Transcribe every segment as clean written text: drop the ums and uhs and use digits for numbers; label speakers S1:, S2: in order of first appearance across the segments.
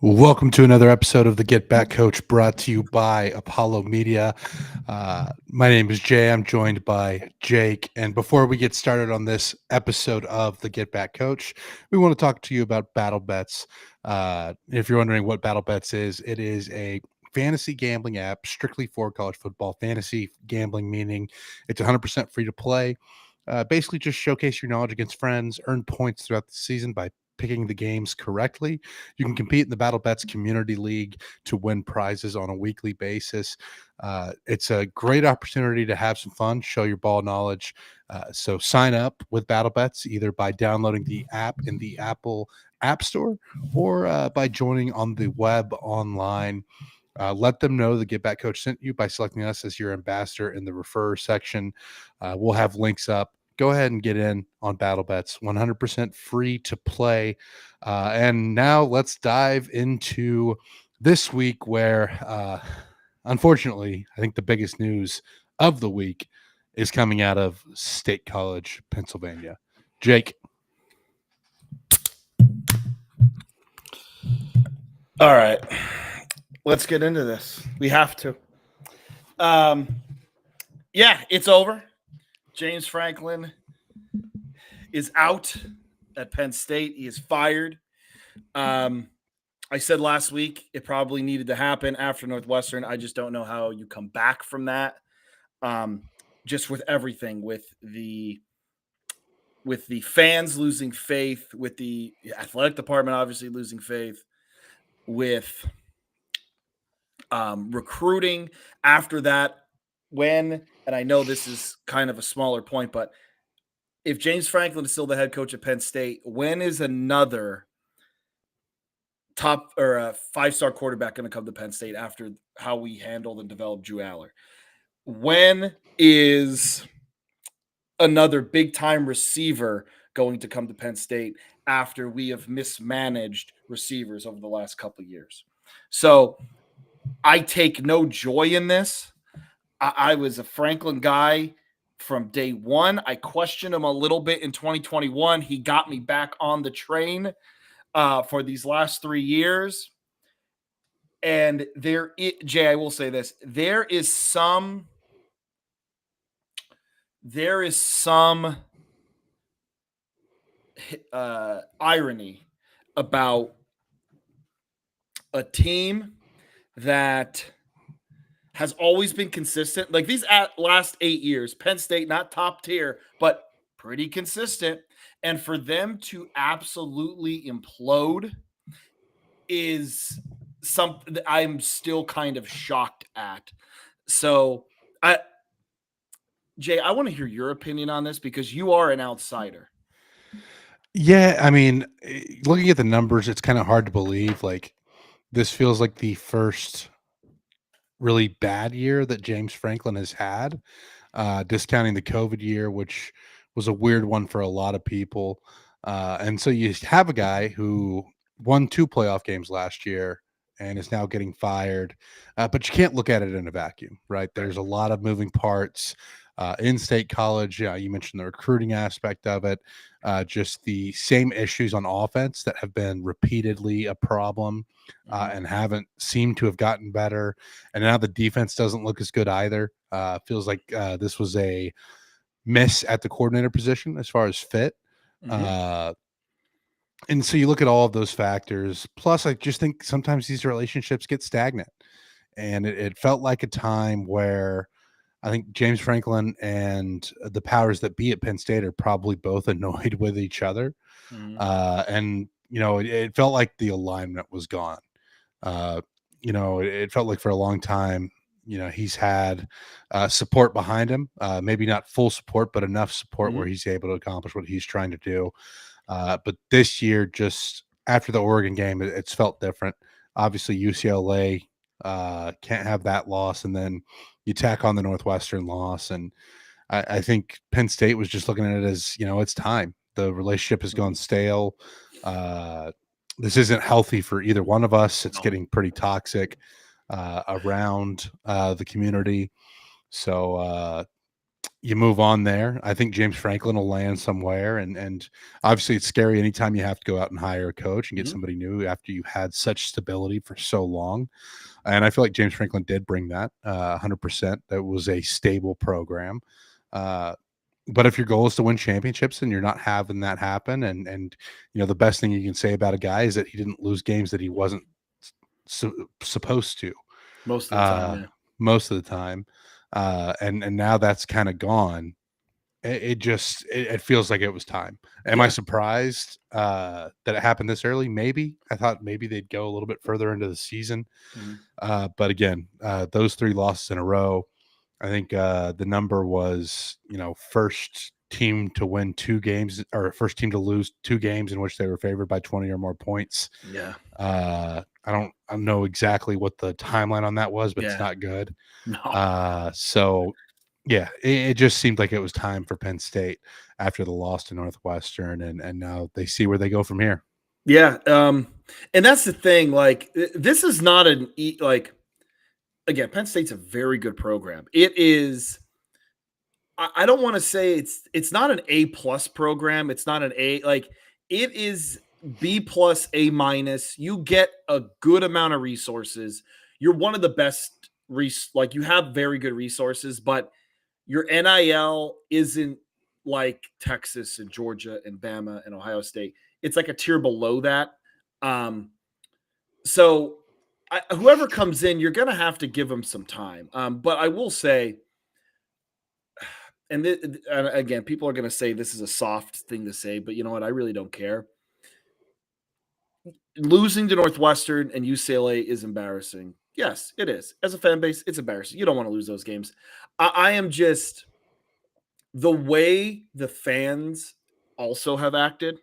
S1: Welcome to another episode of the Get Back Coach, brought to you by Apollo Media. My name is Jay. I'm joined by Jake. And before we get started on this episode of the Get Back Coach, we want to talk to you about Battle Bets. If you're wondering what Battle Bets is, it is a fantasy gambling app strictly for college football. Fantasy gambling meaning it's 100% free to play. Basically, just showcase your knowledge against friends, earn points throughout the season by picking the games correctly. You can compete in the Battle Bets Community League to win prizes on a weekly basis. It's a great opportunity to have some fun, show your ball knowledge. So sign up with Battle Bets either by downloading the app in the Apple App Store or by joining on the web online. Let them know the Get Back Coach sent you by selecting us as your ambassador in the refer section. We'll have links up. Go ahead and get in on Battle Bets, 100% free to play. And now let's dive into this week where, unfortunately, I think the biggest news of the week is coming out of State College, Pennsylvania. Jake.
S2: All right, let's get into this. We have to. Yeah, it's over. James Franklin is out at Penn State. He is fired. I said last week it probably needed to happen after Northwestern. I just don't know how you come back from that. Just with everything, with the fans losing faith, with the athletic department obviously losing faith, with recruiting after that. And I know this is kind of a smaller point, but if James Franklin is still the head coach at Penn State, when is another top or a five-star quarterback going to come to Penn State after how we handled and developed Drew Aller? When is another big-time receiver going to come to Penn State after we have mismanaged receivers over the last couple of years? So I take no joy in this. I was a Franklin guy from day one. I questioned him a little bit in 2021. He got me back on the train for these last 3 years. And Jay, I will say this. There is some irony about a team that has always been consistent. Like these last 8 years, Penn State, not top tier, but pretty consistent. And for them to absolutely implode is something that I'm still kind of shocked at. So Jay, I want to hear your opinion on this because you are an outsider.
S1: Yeah, I mean, looking at the numbers, it's kind of hard to believe. Like, this feels like the first really bad year that James Franklin has had, discounting the COVID year, which was a weird one for a lot of people. And so you have a guy who won 2 playoff games last year and is now getting fired. But you can't look at it in a vacuum, right? There's a lot of moving parts. In State College, you mentioned the recruiting aspect of it, just the same issues on offense that have been repeatedly a problem and haven't seemed to have gotten better. And now the defense doesn't look as good either. Feels like this was a miss at the coordinator position as far as fit. And so you look at all of those factors. Plus, I just think sometimes these relationships get stagnant. And it felt like a time where I think James Franklin and the powers that be at Penn State are probably both annoyed with each other. And, it felt like the alignment was gone. It felt like for a long time, he's had support behind him, maybe not full support, but enough support where he's able to accomplish what he's trying to do. But this year, just after the Oregon game, it's felt different. Obviously, UCLA can't have that loss, and then you tack on the Northwestern loss, and I think Penn State was just looking at it as, it's time. The relationship has gone stale. This isn't healthy for either one of us. It's getting pretty toxic around the community. So you move on there. I think James Franklin will land somewhere, and obviously it's scary anytime you have to go out and hire a coach and get somebody new after you had such stability for so long. And I feel like James Franklin did bring that 100%. That was a stable program. But if your goal is to win championships and you're not having that happen, and the best thing you can say about a guy is that he didn't lose games that he wasn't supposed to
S2: most of the time. Yeah.
S1: most of the time. And now that's kind of gone. It feels like it was time. Am I surprised that it happened this early? Maybe. I thought maybe they'd go a little bit further into the season. But again, those 3 losses in a row, I think the number was, first team to win 2 games or first team to lose 2 games in which they were favored by 20 or more points.
S2: Yeah.
S1: I don't know exactly what the timeline on that was, but it's not good.
S2: No.
S1: So yeah, it just seemed like it was time for Penn State after the loss to Northwestern, and now they see where they go from here.
S2: Yeah, and that's the thing. Like, this is not like. Again, Penn State's a very good program. It is. I don't want to say it's not an A+ program. It's not an A. Like, it is B+, A-. You get a good amount of resources. You're one of the best. Like, you have very good resources, but your NIL isn't like Texas and Georgia and Bama and Ohio State. It's like a tier below that. So whoever comes in, you're going to have to give them some time. But I will say, and again, people are going to say this is a soft thing to say, but you know what? I really don't care. Losing to Northwestern and UCLA is embarrassing. Yes, it is. As a fan base, it's embarrassing. You don't want to lose those games. I am just the way the fans also have acted.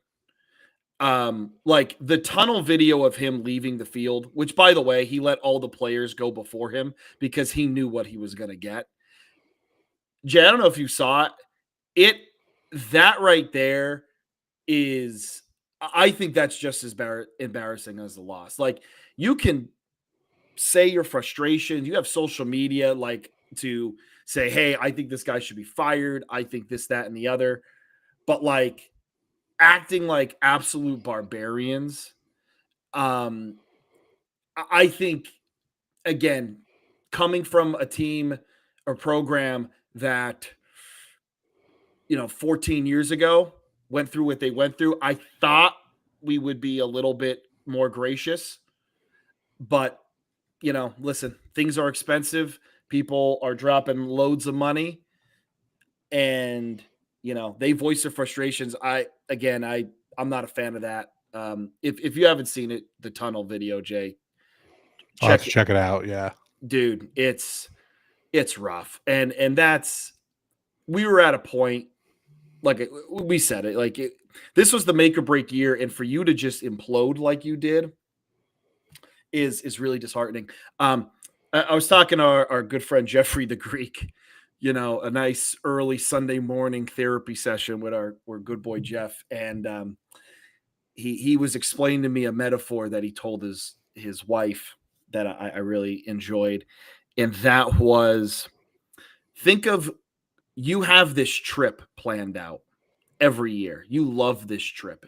S2: Like the tunnel video of him leaving the field, which by the way, he let all the players go before him because he knew what he was going to get. Jay, I don't know if you saw it. That right there is, I think that's just as embarrassing as the loss. Like, you can say your frustration. You have social media, like, to say, hey, I think this guy should be fired. I think this, that, and the other. But like, acting like absolute barbarians. I think, again, coming from a team or program that 14 years ago went through what they went through, I thought we would be a little bit more gracious. But listen, things are expensive. People are dropping loads of money, and they voice their frustrations. I'm not a fan of that. If you haven't seen it, the tunnel video, Jay,
S1: I'll have to check it out. Yeah,
S2: dude, it's rough, and that's, we were at a point, like we said it, like this was the make or break year, and for you to just implode like you did is really disheartening. I was talking to our good friend Jeffrey the Greek, a nice early Sunday morning therapy session with our good boy Jeff, and he was explaining to me a metaphor that he told his wife that I really enjoyed, and that was, think of, you have this trip planned out every year. You love this trip,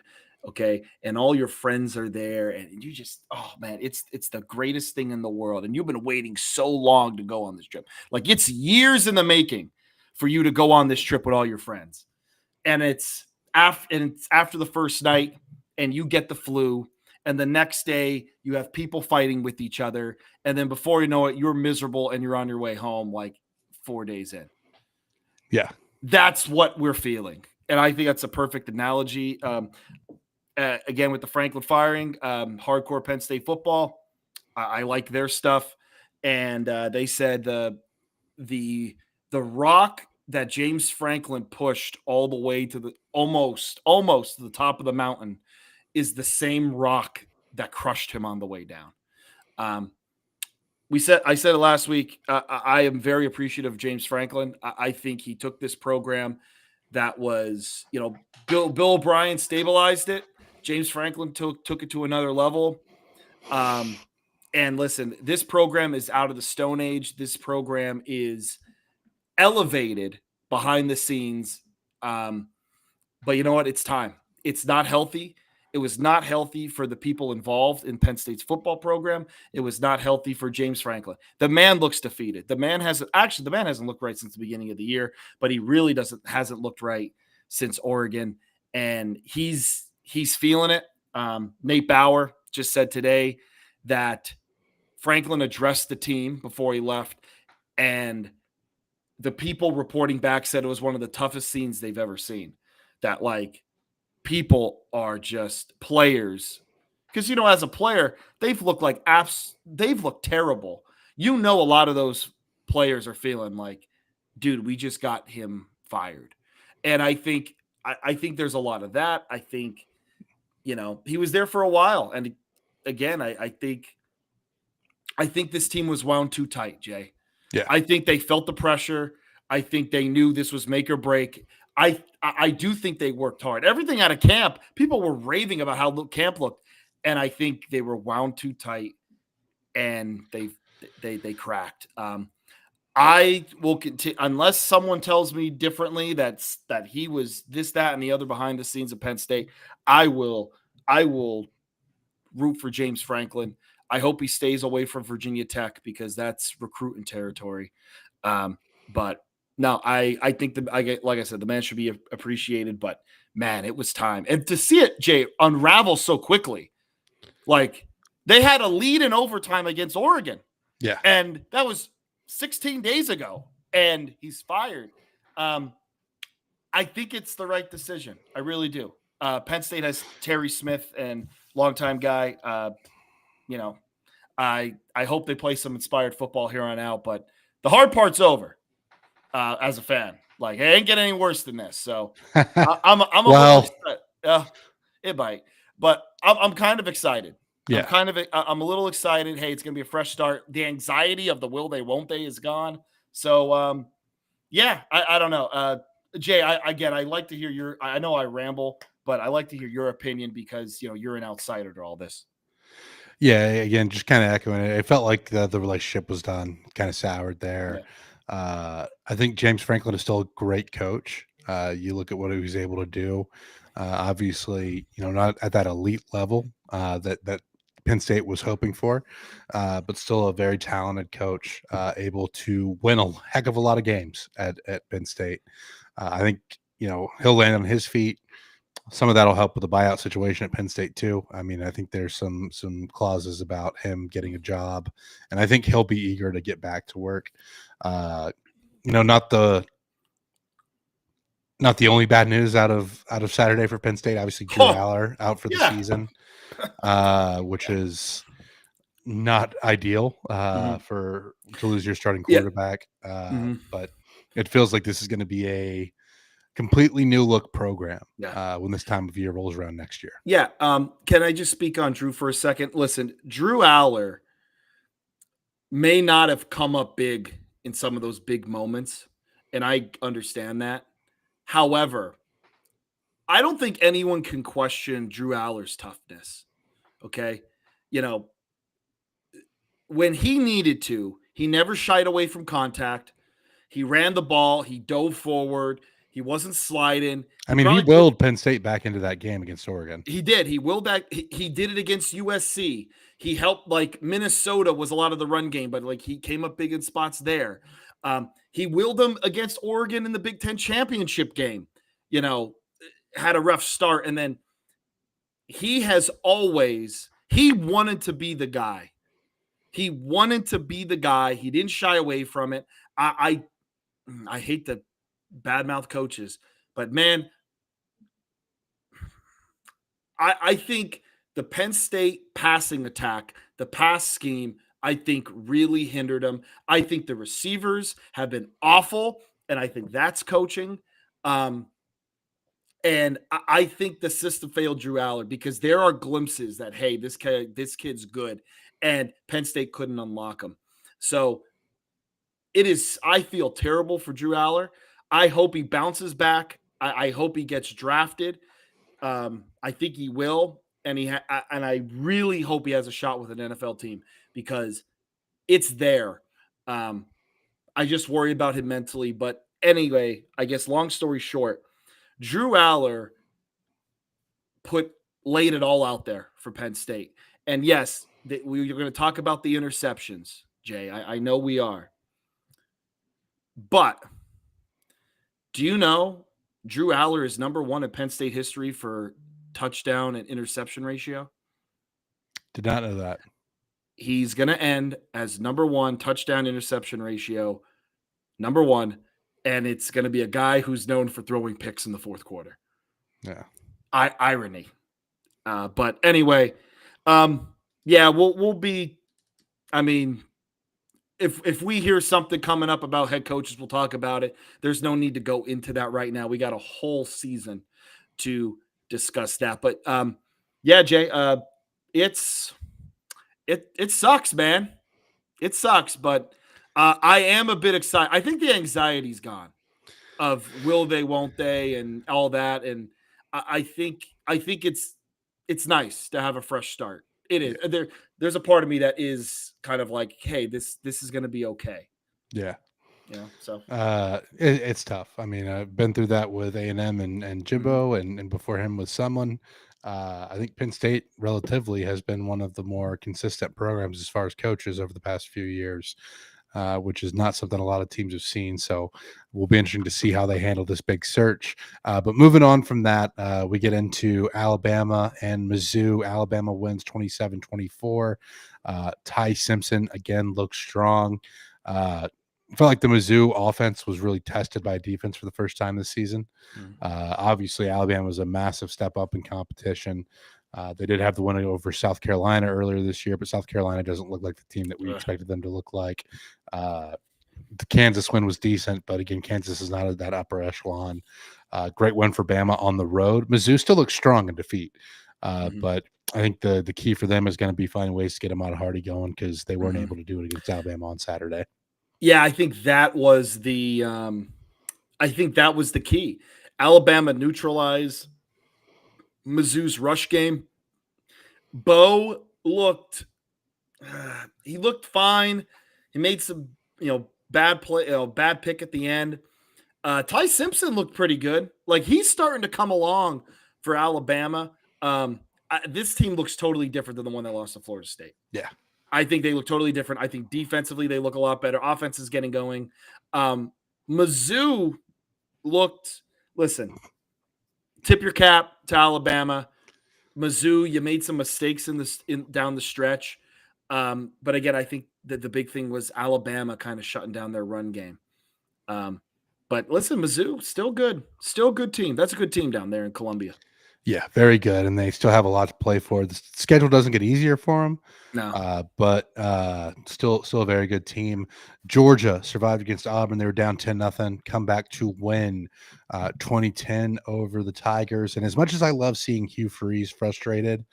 S2: okay? And all your friends are there, and you just, oh man, it's the greatest thing in the world. And you've been waiting so long to go on this trip. Like, it's years in the making for you to go on this trip with all your friends. And it's after the first night, and you get the flu, and the next day you have people fighting with each other, and then before you know it, you're miserable and you're on your way home like 4 days in.
S1: Yeah.
S2: That's what we're feeling. And I think that's a perfect analogy. Again, with the Franklin firing, hardcore Penn State football, I like their stuff. And they said the rock that James Franklin pushed all the way to the almost to the top of the mountain is the same rock that crushed him on the way down. I said it last week. I am very appreciative of James Franklin. I think he took this program that was, Bill O'Brien stabilized it. James Franklin took it to another level. And listen, this program is out of the Stone Age. This program is elevated behind the scenes. But you know what? It's time. It's not healthy. It was not healthy for the people involved in Penn State's football program. It was not healthy for James Franklin. The man looks defeated. The man hasn't looked right since the beginning of the year, but he really hasn't looked right since Oregon, and he's feeling it. Nate Bauer just said today that Franklin addressed the team before he left, and the people reporting back said it was one of the toughest scenes they've ever seen. That like people are just players, because as a player they've looked like they've looked terrible. A lot of those players are feeling like, dude, we just got him fired. And I think there's a lot of that. I think he was there for a while, and again I think this team was wound too tight, Jay.
S1: Yeah.
S2: I think they felt the pressure. I think they knew this was make or break. I do think they worked hard. Everything out of camp, people were raving about how camp looked, and I think they were wound too tight, and they cracked. I will continue unless someone tells me differently that he was this, that, and the other behind the scenes of Penn State. I will root for James Franklin. I hope he stays away from Virginia Tech because that's recruiting territory. But no, I think like I said, the man should be appreciated. But man, it was time, and to see it, Jay, unravel so quickly. Like they had a lead in overtime against Oregon,
S1: Yeah.
S2: and that was 16 days ago, and he's fired. I think it's the right decision. I really do. Penn State has Terry Smith, and longtime guy. I hope they play some inspired football here on out. But the hard part's over. As a fan, like it ain't getting any worse than this. So I'm a
S1: Well,
S2: little excited. It might, but I'm kind of excited.
S1: yeah.
S2: I'm a little excited. Hey, it's gonna be a fresh start. The anxiety of the will they won't they is gone. So yeah, I don't know. Jay, I like to hear I know I ramble, but I like to hear your opinion because you're an outsider to all this.
S1: Yeah, again, just kind of echoing it. It felt like the relationship was done, kind of soured there.
S2: Yeah.
S1: I think James Franklin is still a great coach. You look at what he was able to do. Obviously, not at that elite level that Penn State was hoping for, but still a very talented coach, able to win a heck of a lot of games at Penn State. I think he'll land on his feet. Some of that'll help with the buyout situation at Penn State too. I mean, I think there's some clauses about him getting a job, and I think he'll be eager to get back to work. Not the only bad news out of Saturday for Penn State. Obviously, Drew Aller out for the season, which is not ideal to lose your starting quarterback. But it feels like this is going to be a completely new look program when this time of year rolls around next year.
S2: Yeah. Can I just speak on Drew for a second? Listen, Drew Aller may not have come up big in some of those big moments, and I understand that. However, I don't think anyone can question Drew Aller's toughness. Okay. When he needed to, he never shied away from contact. He ran the ball. He dove forward. He wasn't sliding.
S1: He willed Penn State back into that game against Oregon.
S2: He did. He willed that. He did it against USC. He helped, like Minnesota was a lot of the run game, but like he came up big in spots there. He willed them against Oregon in the Big Ten championship game. Had a rough start, and then he wanted to be the guy. He wanted to be the guy. He didn't shy away from it. I hate the badmouth coaches, but man, I think the Penn State passing attack, the pass scheme, I think really hindered him. I think the receivers have been awful, and I think that's coaching. And I think the system failed Drew Aller because there are glimpses that, hey, this kid's good, and Penn State couldn't unlock him. So I feel terrible for Drew Aller. I hope he bounces back. I hope he gets drafted. I think he will, and I really hope he has a shot with an NFL team because it's there. I just worry about him mentally, but anyway, I guess long story short, Drew Aller laid it all out there for Penn State. And yes, we're going to talk about the interceptions, Jay. I know we are. But do you know Drew Aller is number one in Penn State history for touchdown and interception ratio?
S1: Did not know that.
S2: He's going to end as number one touchdown interception ratio, number one, and it's going to be a guy who's known for throwing picks in the fourth quarter.
S1: Yeah.
S2: Irony. But anyway, yeah, we'll be. I mean, if we hear something coming up about head coaches, we'll talk about it. There's no need to go into that right now. We got a whole season to discuss that. But yeah, Jay, it sucks, man. It sucks, but I am a bit excited. I think the anxiety's gone of will they, won't they, and all that. And I think it's nice to have a fresh start. It is.
S1: Yeah.
S2: There's a part of me that is kind of like, hey, this is going to be okay.
S1: Yeah.
S2: So
S1: it's tough. I mean, I've been through that with A&M and Jimbo, and before him with someone. I think Penn State relatively has been one of the more consistent programs as far as coaches over the past few years, which is not something a lot of teams have seen. So will be interesting to see how they handle this big search. But moving on from that, we get into Alabama and Mizzou. Alabama wins 27-24. Ty Simpson again looks strong. I felt like the Mizzou offense was really tested by defense for the first time this season. Obviously, Alabama was a massive step up in competition. They did have the win over South Carolina earlier this year, but South Carolina doesn't look like the team that we expected them to look like. The Kansas win was decent, but again, Kansas is not at that upper echelon. Great win for Bama on the road. Mizzou still looks strong in defeat, but I think the key for them is going to be finding ways to get them out of Hardy going because they weren't able to do it against Alabama on Saturday.
S2: Yeah, I think that was the key. Alabama neutralized Mizzou's rush game. Bo looked fine. He made some, bad pick at the end. Ty Simpson looked pretty good. Like he's starting to come along for Alabama. This team looks totally different than the one that lost to Florida State.
S1: Yeah.
S2: I think they look totally different. I think defensively they look a lot better. Offense is getting going. Mizzou looked, listen, tip your cap to Alabama. Mizzou, you made some mistakes down the stretch. But again, I think that the big thing was Alabama kind of shutting down their run game. But listen, Mizzou, still good. Still a good team. That's a good team down there in Columbia.
S1: Yeah, very good, and they still have a lot to play for. The schedule doesn't get easier for them, but still a very good team. Georgia survived against Auburn. They were down 10-0, come back to win 2010 over the Tigers. And as much as I love seeing Hugh Freeze frustrated,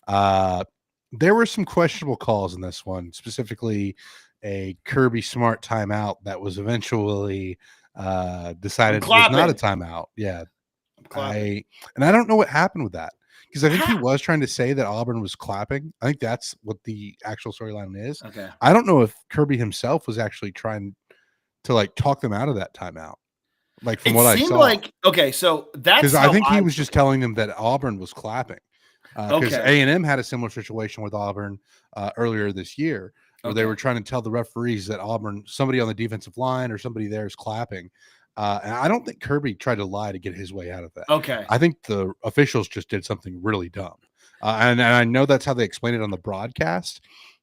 S1: there were some questionable calls in this one, specifically a Kirby Smart timeout that was eventually decided was not a timeout. Yeah. I don't know what happened with that because I think he was trying to say that Auburn was clapping. I think that's what the actual storyline is.
S2: Okay.
S1: I don't know if Kirby himself was actually trying to talk them out of that timeout. Like from what I saw,
S2: okay, so that's
S1: because I think he was just telling them that Auburn was clapping. Because A&M had a similar situation with Auburn earlier this year where they were trying to tell the referees that Auburn, somebody on the defensive line or somebody there is clapping. And I don't think Kirby tried to lie to get his way out of that.
S2: Okay.
S1: I think the officials just did something really dumb. And I know that's how they explained it on the broadcast.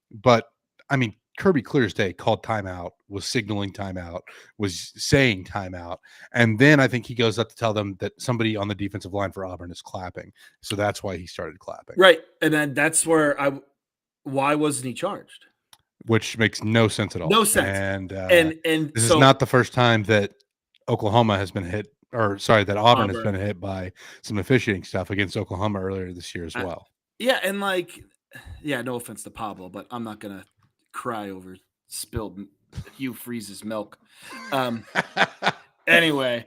S1: But, I mean, Kirby clear as day called timeout, was signaling timeout, was saying timeout. And then I think he goes up to tell them that somebody on the defensive line for Auburn is clapping. So that's why he started clapping.
S2: Right. And then that's where why wasn't he charged?
S1: Which makes no sense at all.
S2: No sense.
S1: And this is not the first time that Oklahoma has been hit, that Auburn has been hit by some officiating stuff against Oklahoma earlier this year as well.
S2: Yeah, and no offense to Pablo, but I'm not gonna cry over spilled Hugh Freeze's milk. Anyway,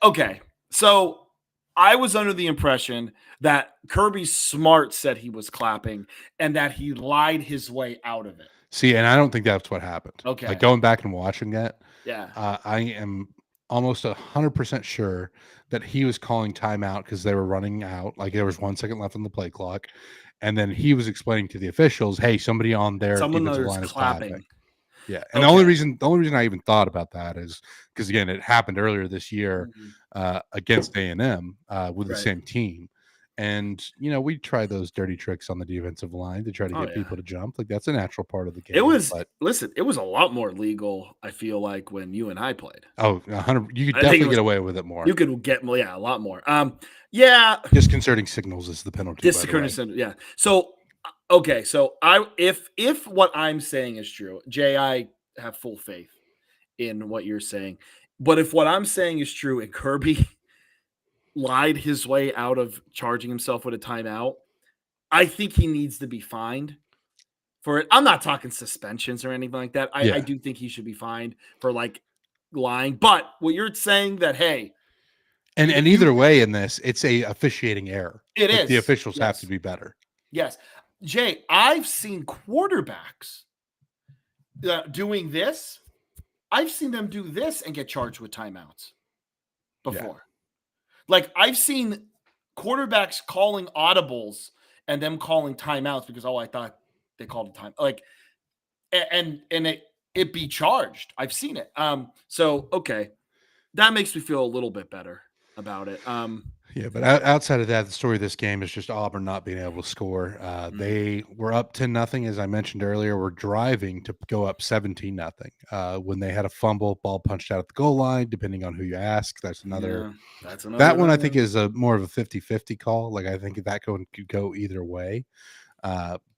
S2: okay. So I was under the impression that Kirby Smart said he was clapping and that he lied his way out of it.
S1: See, and I don't think that's what happened.
S2: Okay.
S1: Like going back and watching that,
S2: yeah,
S1: I am almost 100% sure that he was calling timeout because they were running out. Like there was 1 second left on the play clock. And then he was explaining to the officials, hey, somebody on their
S2: Someone
S1: defensive
S2: there's
S1: line is clapping.
S2: clapping.
S1: Yeah. And
S2: Okay.
S1: the only reason I even thought about that is because again, it happened earlier this year against A&M with the
S2: Right.
S1: same team. And we try those dirty tricks on the defensive line to try to
S2: Oh,
S1: get
S2: yeah.
S1: people to jump. Like that's a natural part of the game.
S2: It was
S1: But
S2: it was a lot more legal, I feel like, when you and I played.
S1: 100, you could
S2: I think it
S1: definitely
S2: was
S1: get away with it more.
S2: you could get a lot more. Yeah,
S1: Disconcerting signals is the penalty, by the way.
S2: yeah. So, okay, so if what I'm saying is true, Jay, I have full faith in what you're saying. But if what I'm saying is true and Kirby lied his way out of charging himself with a timeout, I think he needs to be fined for it. I'm not talking suspensions or anything like that. I
S1: Yeah.
S2: do think he should be fined for like lying. But what you're saying that, hey,
S1: And
S2: if you
S1: either way in this, it's a officiating error.
S2: it
S1: Like the
S2: is.
S1: officials have to
S2: Yes.
S1: be better.
S2: Yes. Jay, I've seen quarterbacks doing this. I've seen them do this and get charged with timeouts before.
S1: Yeah.
S2: Like I've seen quarterbacks calling audibles and them calling timeouts because I thought they called a time. Like and it be charged. I've seen it. So okay. That makes me feel a little bit better about it.
S1: Yeah, but outside of that, the story of this game is just Auburn not being able to score. They were up 10-0, as I mentioned earlier. Were driving to go up 17-0 when they had a fumble, ball punched out at the goal line. Depending on who you ask, that's another.
S2: Yeah, that's another.
S1: That one I think is a more of a 50-50 call. Like I think that could go either way.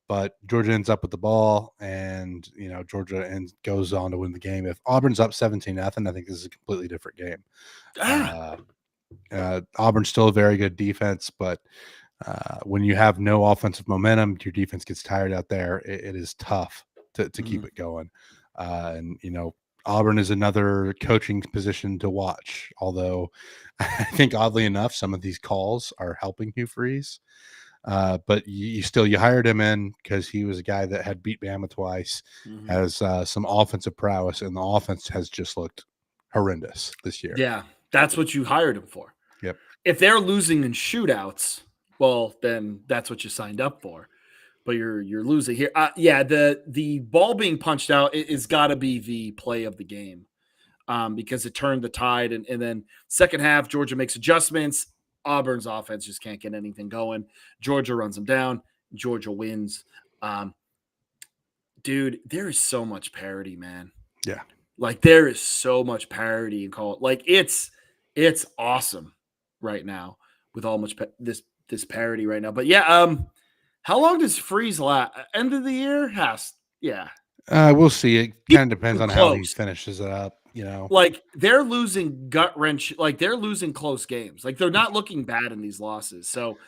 S1: But Georgia ends up with the ball, and Georgia goes on to win the game. If Auburn's up 17-0, I think this is a completely different game. Auburn's still a very good defense, but when you have no offensive momentum, your defense gets tired out there. It is tough to keep it going. And Auburn is another coaching position to watch. Although I think oddly enough, some of these calls are helping Hugh Freeze. But you hired him in because he was a guy that had beat Bama twice, has some offensive prowess, and the offense has just looked horrendous this year.
S2: Yeah, that's what you hired him for.
S1: Yep.
S2: If they're losing in shootouts, well, then that's what you signed up for. But you're losing here. Yeah, the ball being punched out is got to be the play of the game, because it turned the tide. And then second half, Georgia makes adjustments. Auburn's offense just can't get anything going. Georgia runs them down. Georgia wins. Dude, there is so much parity, man.
S1: Yeah.
S2: Like there is so much parity in call. Like it's awesome right now with all much this parity right now. But yeah, how long does Freeze last? End of the year? Yeah.
S1: We'll see. It kind of depends on how he
S2: Close.
S1: finishes it up.
S2: Like they're losing gut wrench. Like they're losing close games. Like they're not looking bad in these losses. So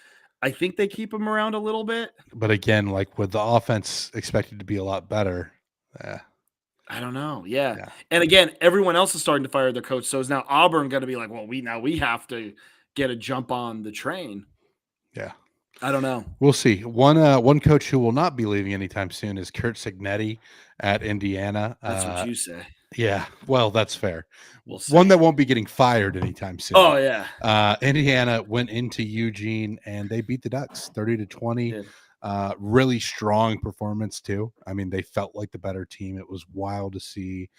S2: I think they keep him around a little bit.
S1: But again, like with the offense expected to be a lot better.
S2: I don't know. Yeah. And again, everyone else is starting to fire their coach. So is now Auburn going to be like, well, we have to get a jump on the train.
S1: Yeah.
S2: I don't know.
S1: We'll see. One coach who will not be leaving anytime soon is Kurt Cignetti at Indiana.
S2: That's what you say.
S1: Yeah. Well, that's fair.
S2: We'll see.
S1: One that won't be getting fired anytime soon.
S2: Oh, yeah.
S1: Indiana went into Eugene and they beat the Ducks 30-20. Really strong performance too. I mean, they felt like the better team. It was wild to see.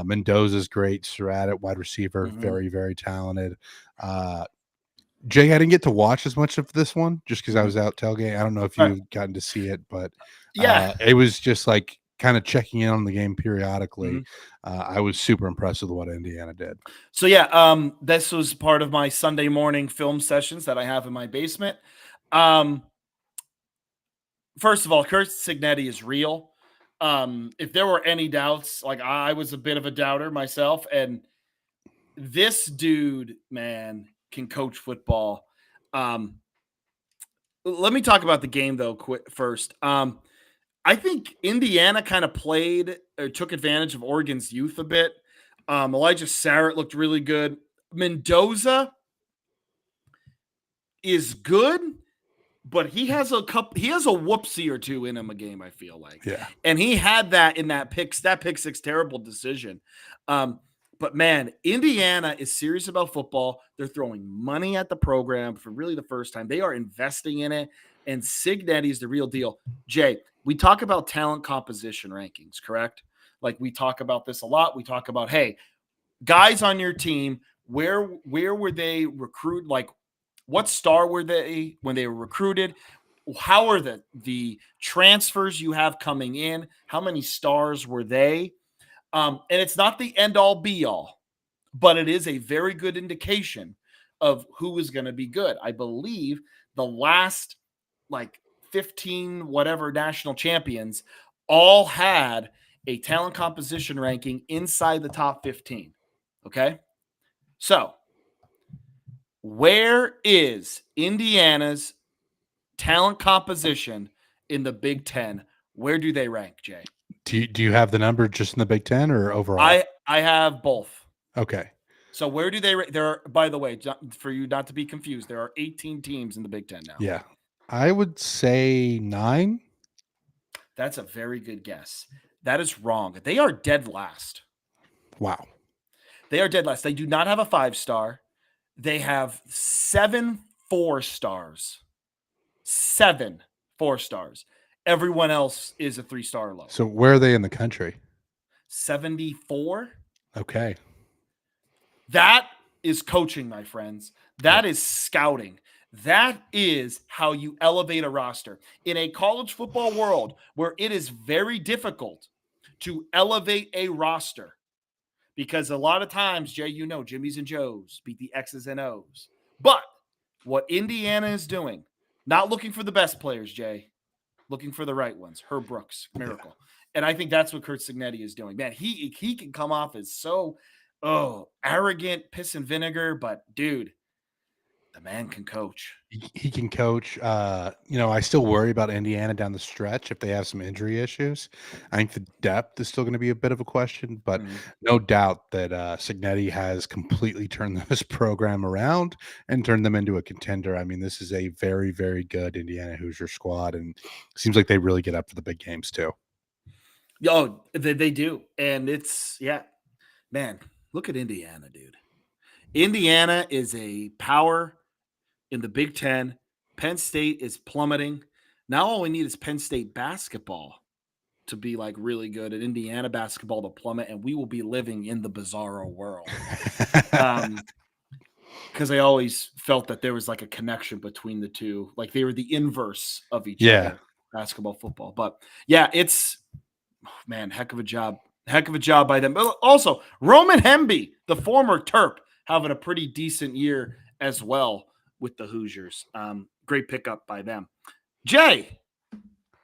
S1: Mendoza's great. Surratt at wide receiver, very, very talented. Jay, I didn't get to watch as much of this one just because I was out tailgating. I don't know if you've gotten to see it, but it was just like kind of checking in on the game periodically. I was super impressed with what Indiana did.
S2: So yeah, this was part of my Sunday morning film sessions that I have in my basement. First of all, Kurt Cignetti is real. If there were any doubts, like I was a bit of a doubter myself, and this dude, man, can coach football. Let me talk about the game though, first. I think Indiana kind of played or took advantage of Oregon's youth a bit. Elijah Sarrett looked really good. Mendoza is good, but he has a whoopsie or two in him a game, I feel like.
S1: Yeah.
S2: And he had that in that pick six terrible decision. But man, Indiana is serious about football. They're throwing money at the program for really the first time. They are investing in it, and Signetti is the real deal. Jay, we talk about talent composition rankings, correct? Like we talk about this a lot. We talk about, hey, guys on your team, where were they recruited? Like, what star were they when they were recruited? How are the transfers you have coming in? How many stars were they? And it's not the end all be all, but it is a very good indication of who is going to be good. I believe the last like 15 whatever national champions all had a talent composition ranking inside the top 15. Okay. So, where is Indiana's talent composition in the Big Ten? Where do they rank, Jay?
S1: Do you have the number just in the Big Ten or overall?
S2: I have both.
S1: Okay.
S2: So where do they? There are, by the way, for you not to be confused, there are 18 teams in the Big Ten now.
S1: Yeah. I would say 9.
S2: That's a very good guess. That is wrong. They are dead last.
S1: Wow.
S2: They are dead last. They do not have a 5-star. They have 7 4-stars. 7 4-stars. Everyone else is a 3-star low.
S1: So where are they in the country?
S2: 74.
S1: Okay.
S2: That is coaching, my friends. That is scouting. That is how you elevate a roster. In a college football world where it is very difficult to elevate a roster, because a lot of times, Jay, Jimmy's and Joe's beat the X's and O's. But what Indiana is doing, not looking for the best players, Jay, looking for the right ones. Herb Brooks, miracle. And I think that's what Curt Cignetti is doing. Man, he can come off as so arrogant, piss and vinegar, but dude, the man can coach.
S1: He can coach. I still worry about Indiana down the stretch if they have some injury issues. I think the depth is still going to be a bit of a question, but no doubt that Cignetti has completely turned this program around and turned them into a contender. I mean, this is a very, very good Indiana Hoosier squad, and seems like they really get up for the big games too.
S2: Oh, they do. And man, look at Indiana, dude. Indiana is a power in the Big Ten. Penn State is plummeting. Now all we need is Penn State basketball to be like really good, and Indiana basketball to plummet, and we will be living in the bizarro world. Because I always felt that there was like a connection between the two, like they were the inverse of each other, basketball, football. But yeah, it's heck of a job by them. But also Roman Hemby, the former Terp, having a pretty decent year as well with the Hoosiers. Great pickup by them. Jay,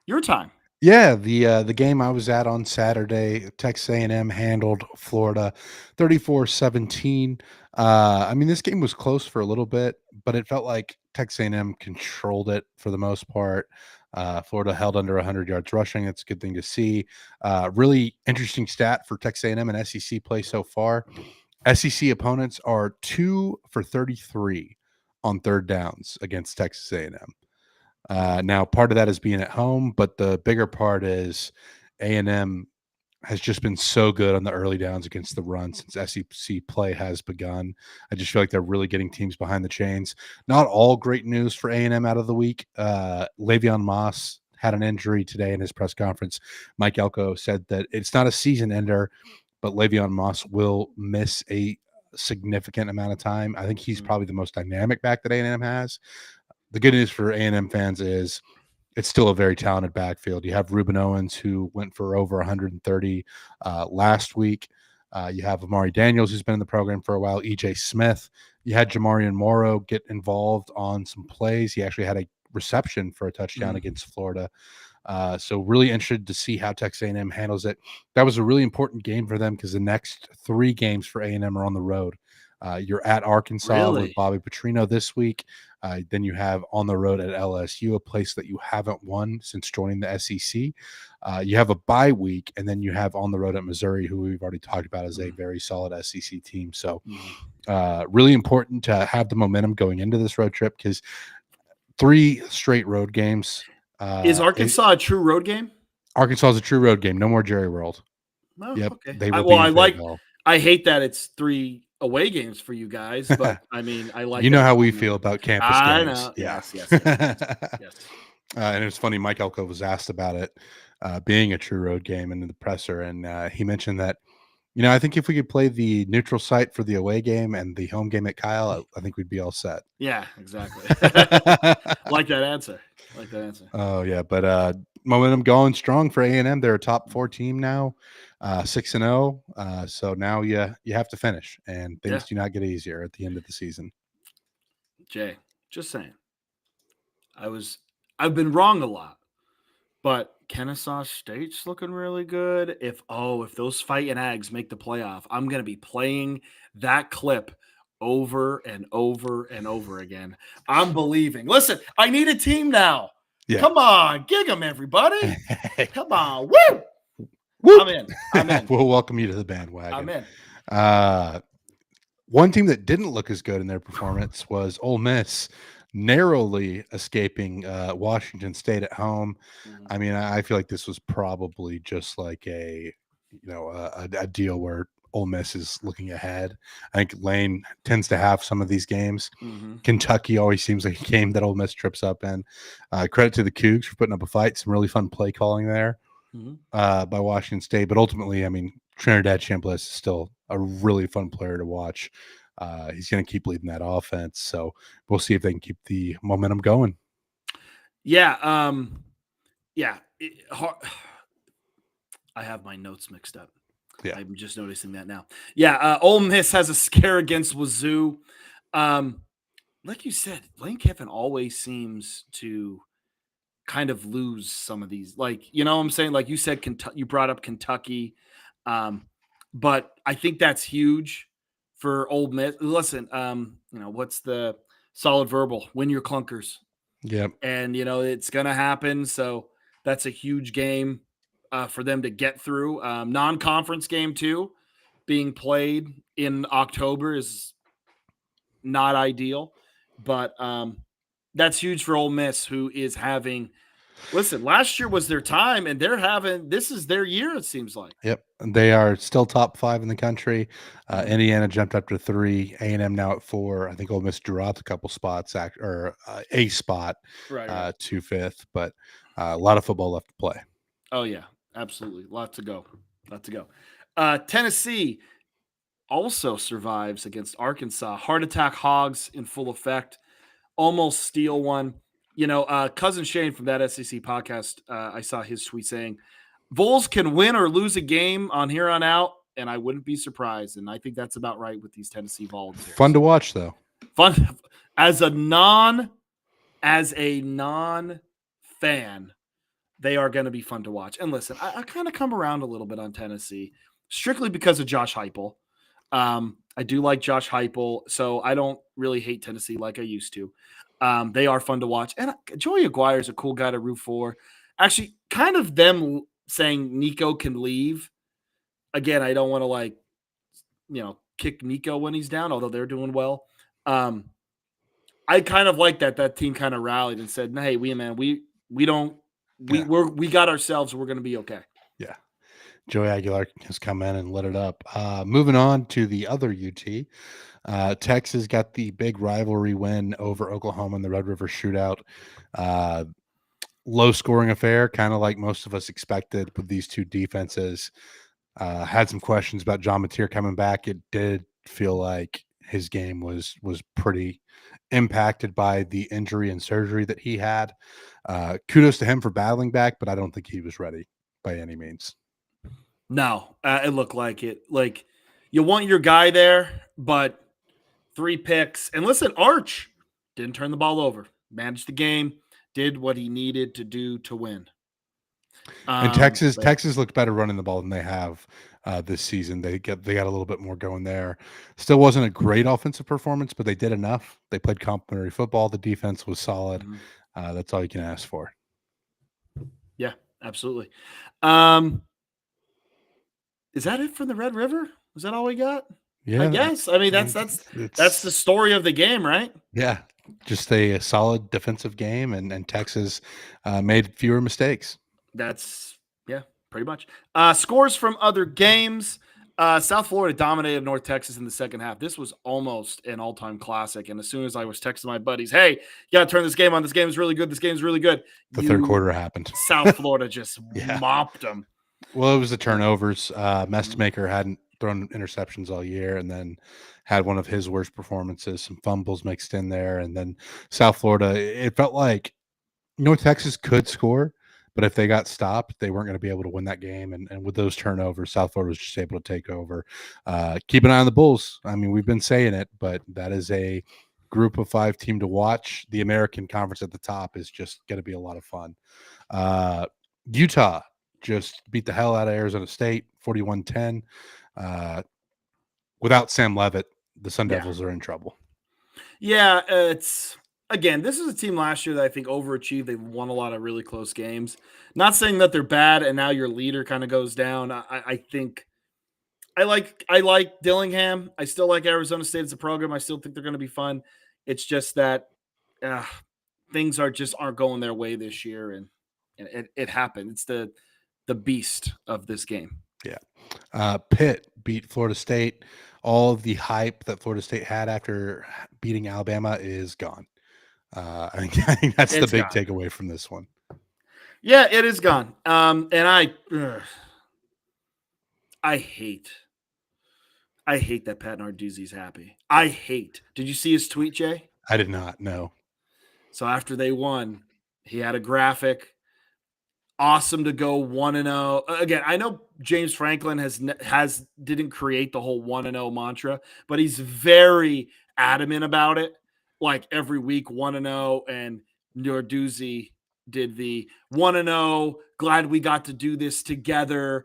S2: your time.
S1: Yeah, the game I was at on Saturday, Texas A&M handled Florida 34-17. I mean, this game was close for a little bit, but it felt like Texas A&M controlled it for the most part. Florida held under 100 yards rushing. That's a good thing to see. Really interesting stat for Texas A&M and SEC play so far. SEC opponents are 2 for 33 on third downs against Texas A&M. Now, part of that is being at home, but the bigger part is A&M has just been so good on the early downs against the run since SEC play has begun. I just feel like they're really getting teams behind the chains. Not all great news for A&M out of the week. Le'Veon Moss had an injury today in his press conference. Mike Elko said that it's not a season ender, but Le'Veon Moss will miss a significant amount of time. I think he's probably the most dynamic back that A&M has. The good news for A&M fans is it's still a very talented backfield. You have Reuben Owens, who went for over 130 last week. You have Amari Daniels, who's been in the program for a while, E.J. Smith. You had Jamarian Morrow get involved on some plays. He actually had a reception for a touchdown against Florida. So really interested to see how Texas A&M handles it. That was a really important game for them because the next 3 games for A&M are on the road. You're at Arkansas with Bobby Petrino this week. Then you have on the road at LSU, a place that you haven't won since joining the SEC. You have a bye week, and then you have on the road at Missouri, who we've already talked about as a very solid SEC team. So really important to have the momentum going into this road trip because 3 straight road games.
S2: Is Arkansas a true road game?
S1: Arkansas is a true road game. No more Jerry World.
S2: Oh,
S1: yep.
S2: Okay.
S1: They will
S2: I hate that it's 3 away games for you guys, but I mean, I like
S1: You know
S2: that
S1: how
S2: it's
S1: we
S2: home and
S1: feel
S2: away.
S1: about campus
S2: I
S1: games.
S2: know.
S1: Yeah.
S2: Yes, yes, yes, yes, yes.
S1: And it's funny, Mike Elko was asked about it being a true road game in the presser, and he mentioned that, I think if we could play the neutral site for the away game and the home game at Kyle, I think we'd be all set.
S2: Yeah, exactly. Like that answer. Like that answer.
S1: Oh yeah, but momentum going strong for A&M. They're a top 4 team now, 6-0. So now you have to finish, and
S2: Yeah,
S1: things do not get easier at the end of the season.
S2: Jay, just saying. I've been wrong a lot, but Kennesaw State's looking really good. If those fighting Ags make the playoff, I'm gonna be playing that clip over and over and over again. I'm believing. Listen, I need a team now.
S1: Yeah.
S2: Come on, gig 'em, everybody. Come on, woo!
S1: Whoop!
S2: I'm in.
S1: We'll welcome you to the
S2: I'm
S1: bandwagon.
S2: in.
S1: One team that didn't look as good in their performance was Ole Miss, narrowly escaping Washington State at home.
S2: Mhm.
S1: I mean, I feel like this was probably just like a deal where Ole Miss is looking ahead. I think Lane tends to have some of these games.
S2: Mhm.
S1: Kentucky always seems like a game that Ole Miss trips up in. Credit to the Cougs for putting up a fight. Some really fun play calling there
S2: Mhm.
S1: by Washington State. But ultimately, I mean, Trinidad Chambliss is still a really fun player to watch. He's going to keep leading that offense. So we'll see if they can keep the momentum going.
S2: Yeah. Yeah. I have my notes mixed up.
S1: Yeah.
S2: I'm just noticing that now. Yeah. Ole Miss has a scare against Wazoo. Like you said, Lane Kiffin always seems to kind of lose some of these. Like, you know what I'm saying? Like you said, you brought up Kentucky. But I think that's huge for Ole Miss. Listen, what's the solid verbal? Win your clunkers.
S1: Yep.
S2: And, it's going to happen. So that's a huge game for them to get through. Non-conference game too, being played in October is not ideal, but that's huge for Ole Miss, who is having. Listen, last year was their time, and this is their year. It seems like.
S1: Yep. And they are still top 5 in the country.
S2: Mhm.
S1: Indiana jumped up to 3. A&M now at 4. I think Ole Miss drew out a couple spots, or a spot
S2: Right.
S1: to 5th. But a lot of football left to play.
S2: Oh yeah, absolutely. Lot to go. Tennessee also survives against Arkansas. Heart attack hogs in full effect. Almost steal one. Cousin Shane from that SEC podcast, I saw his tweet saying, Vols can win or lose a game on here on out, and I wouldn't be surprised. And I think that's about right with these Tennessee Volunteers.
S1: Fun to watch, though.
S2: Fun as a non fan, they are going to be fun to watch. And listen, I kind of come around a little bit on Tennessee, strictly because of Josh Heupel. I do like Josh Heupel, so I don't really hate Tennessee like I used to. They are fun to watch. And Joey Aguirre is a cool guy to root for. Actually, kind of them saying Nico can leave. Again, I don't want to kick Nico when he's down, although they're doing well. I kind of like that team kind of rallied and said, "Hey, we got ourselves. We're going to be okay."
S1: Yeah. Joey Aguilar has come in and lit it up. Moving on to the other UT. Texas got the big rivalry win over Oklahoma in the Red River Shootout. Low scoring affair, kind of like most of us expected with these two defenses. Had some questions about John Mateer coming back. It did feel like his game was pretty impacted by the injury and surgery that he had. Kudos to him for battling back, but I don't think he was ready by any means.
S2: No, it looked like it. Like you want your guy there, but 3 picks. And listen, Arch didn't turn the ball over. Managed the game, did what he needed to do to win.
S1: And Texas looked better running the ball than they have this season. They got a little bit more going there. Still wasn't a great offensive performance, but they did enough. They played complementary football. The defense was solid.
S2: Mm-hmm.
S1: That's all you can ask for.
S2: Yeah, absolutely. Is that it for the Red River? Was that all we got?
S1: Yeah,
S2: I guess. I mean, that's the story of the game, right?
S1: Yeah, just a solid defensive game, and Texas made fewer mistakes.
S2: That's pretty much. Scores from other games. South Florida dominated North Texas in the second half. This was almost an all-time classic. And as soon as I was texting my buddies, "Hey, you got to turn this game on. This game is really good. This game is really good."
S1: The third quarter happened.
S2: South Florida just
S1: Yeah.
S2: mopped them.
S1: Well, it was the turnovers.
S2: Mhm.
S1: Messmaker hadn't thrown interceptions all year, and then had one of his worst performances. Some fumbles mixed in there, and then South Florida. It felt like North Texas could score, but if they got stopped, they weren't going to be able to win that game. And with those turnovers, South Florida was just able to take over. Keep an eye on the Bulls. I mean, we've been saying it, but that is a group of 5 team to watch. The American Conference at the top is just going to be a lot of fun. Utah just beat the hell out of Arizona State, 41-10. Without Sam Levitt, the Sun
S2: Yeah.
S1: Devils are in trouble.
S2: Yeah, it's again, this is a team last year that I think overachieved. They won a lot of really close games. Not saying that they're bad, and now your leader kind of goes down. I think I like Dillingham. I still like Arizona State as a program. I still think they're going to be fun. It's just that things aren't going their way this year, and it happened. It's the beast of this game.
S1: Yeah. Pitt beat Florida State. All of the hype that Florida State had after beating Alabama is gone. I think that's
S2: It's
S1: the big
S2: gone.
S1: takeaway from this one.
S2: Yeah, it is gone. And I hate that Pat Narduzzi's happy. Did you see his tweet, Jay?
S1: I did not know.
S2: So after they won, he had a graphic. Awesome to go 1-0. Again, I know James Franklin didn't create the whole 1-0 mantra, but he's very adamant about it. Like every week 1-0, and Narduzzi did the 1-0. Glad we got to do this together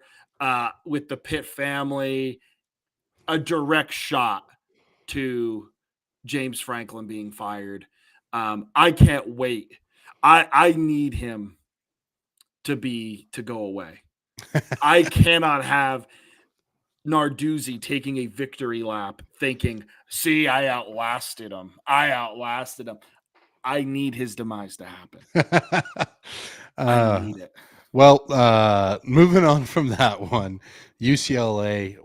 S2: with the Pitt family. A direct shot to James Franklin being fired. I can't wait. I need him to go away. I cannot have Narduzzi taking a victory lap thinking, "See, I outlasted him. I need his demise to happen. I need it.
S1: Well, moving on from that one, UCLA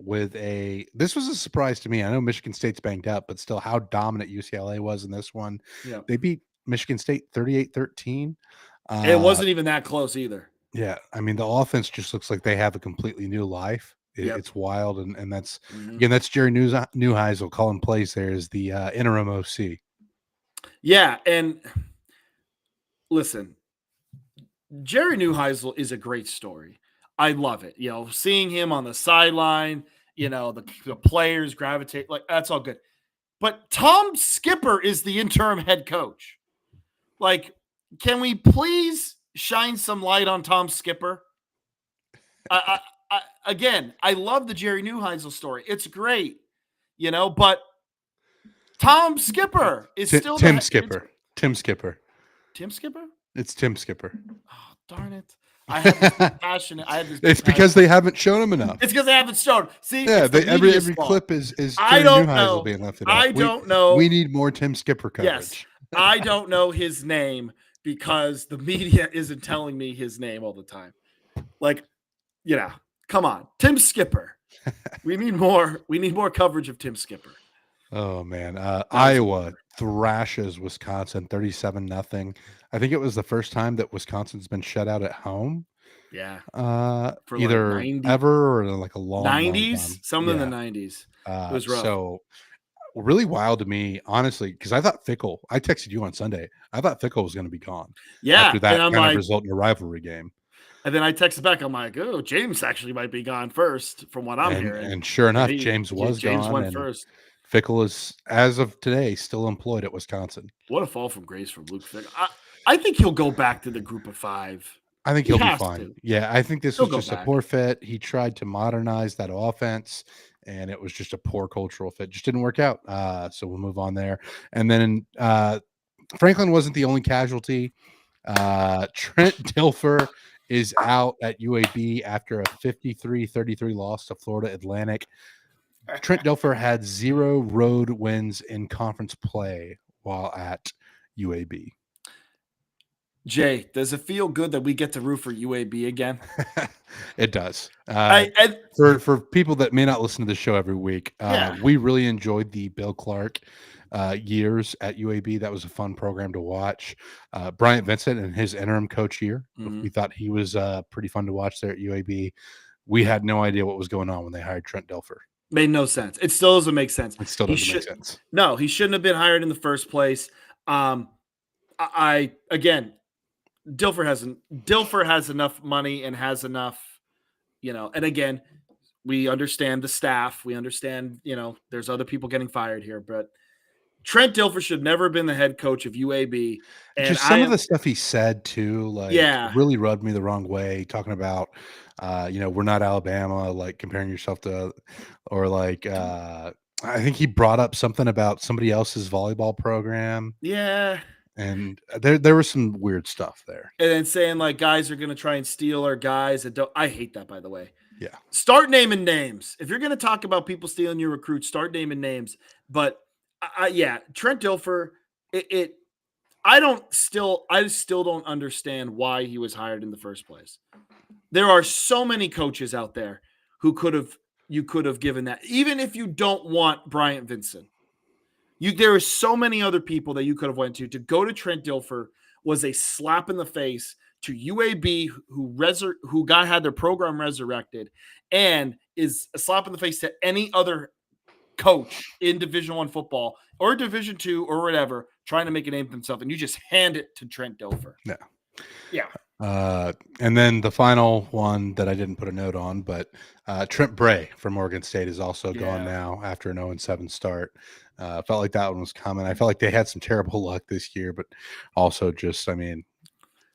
S1: this was a surprise to me. I know Michigan State's banged up, but still how dominant UCLA was in this one.
S2: Yeah.
S1: They beat Michigan State 38-13.
S2: It wasn't even that close either.
S1: Yeah, I mean, the offense just looks like they have a completely new life.
S2: Yep.
S1: It's wild, and that's again, that's Jerry Neuheisel calling plays there as the interim OC.
S2: Yeah, and listen, Jerry Neuheisel is a great story. I love it. You know, seeing him on the sideline, you know, the players gravitate, like that's all good. But Tom Skipper is the interim head coach. Like, can we please shine some light on Tom Skipper? Again, I love the Jerry Neuheisel story. It's great, you know, but Tom Skipper is still
S1: Tim Skipper. Tim Skipper.
S2: Tim Skipper?
S1: It's Tim Skipper.
S2: Oh, darn it. I have this passionate.
S1: It's because they haven't shown him enough.
S2: It's because they haven't shown. See,
S1: yeah, every clip is Jerry Neuheisel being left it up.
S2: I don't know.
S1: We need more Tim Skipper coverage.
S2: Yes, I don't know his name because the media isn't telling me his name all the time. Like, yeah, come on, Tim Skipper. We need more coverage of Tim Skipper.
S1: Oh man, Iowa thrashes Wisconsin 37-0. I think it was the first time that Wisconsin's been shut out at home.
S2: Yeah,
S1: for either like ever or like a long
S2: 90s, some in the 90s. It was rough.
S1: So really wild to me, honestly, because I thought Fickle. I texted you on Sunday. I thought Fickle was going to be gone.
S2: Yeah,
S1: after that kind of result in a rivalry game.
S2: And then I texted back. I'm like, "Oh, James actually might be gone first, from what I'm hearing."
S1: And sure enough, James was gone.
S2: James went first.
S1: Fickle is, as of today, still employed at Wisconsin.
S2: What a fall from grace from Luke Fickle. I think he'll go back to the group of 5.
S1: I think he'll be fine. Yeah, I think this was just a poor fit. He tried to modernize that offense, and it was just a poor cultural fit. Just didn't work out. So we'll move on there. And then Franklin wasn't the only casualty. Trent Dilfer is out at UAB after a 53-33 loss to Florida Atlantic. Trent Dilfer had 0 road wins in conference play while at UAB.
S2: Jay, does it feel good that we get to root for UAB again?
S1: It does.
S2: I
S1: For people that may not listen to the show every week,
S2: yeah.
S1: we really enjoyed the Bill Clark years at UAB. That was a fun program to watch. Bryant Vincent and his interim coach year, we
S2: Mhm.
S1: thought he was pretty fun to watch there at UAB. We had no idea what was going on when they hired Trent Dilfer.
S2: Made no sense. It still doesn't make sense.
S1: It still
S2: He
S1: doesn't make
S2: should
S1: sense.
S2: no, he shouldn't have been hired in the first place. Um, I again, Dilfer has enough money and has enough, and again, we understand the staff. We understand, there's other people getting fired here, but Trent Dilfer should never have been the head coach of UAB. And
S1: Just
S2: I
S1: some of
S2: am,
S1: the stuff he said too, like,
S2: yeah,
S1: really rubbed me the wrong way, talking about, we're not Alabama, like, comparing yourself to or, like, I think he brought up something about somebody else's volleyball program,
S2: yeah.
S1: and there was some weird stuff there.
S2: And then saying like guys are going to try and steal our guys. I hate that, by the way.
S1: Yeah.
S2: Start naming names. If you're going to talk about people stealing your recruits, start naming names. But yeah, Trent Dilfer, it I still don't understand why he was hired in the first place. There are so many coaches out there who you could have given that. Even if you don't want Bryant Vincent, there are so many other people that you could have went to go to Trent Dilfer was a slap in the face to UAB who had their program resurrected, and is a slap in the face to any other coach in Division One football or Division Two or whatever trying to make a name for themselves, and you just hand it to Trent Dilfer.
S1: Yeah.
S2: Yeah.
S1: And then the final one that I didn't put a note on, but Trent Bray from Oregon State is also gone
S2: Yeah.
S1: now after an 0-7 start. Felt like that one was coming. I felt like they had some terrible luck this year, but also just, I mean,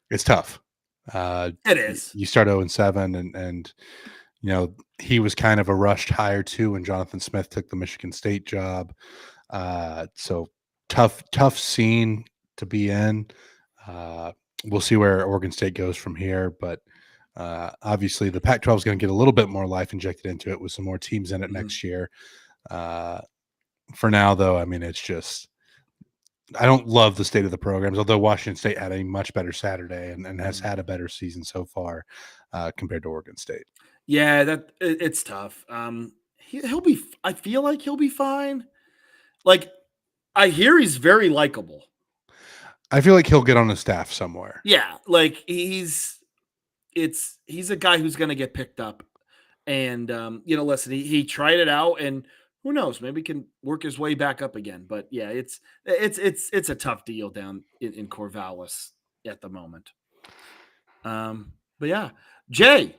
S1: it's tough.
S2: It is.
S1: You start 0-7, and he was kind of a rushed hire too when Jonathan Smith took the Michigan State job. So tough scene to be in. We'll see where Oregon State goes from here, but obviously the Pac-12 is going to get a little bit more life injected into it with some more teams in it next year. For now, though, I mean, it's just I don't love the state of the programs, although Washington State had a much better Saturday and has had a better season so far compared to Oregon State.
S2: Yeah, it's tough. He'll be. I feel like he'll be fine. Like I hear he's very likable.
S1: I feel like he'll get on the staff somewhere.
S2: Yeah, like he's a guy who's going to get picked up, and listen, he tried it out, and who knows, maybe he can work his way back up again. But yeah, it's a tough deal down in Corvallis at the moment. But yeah, Jay,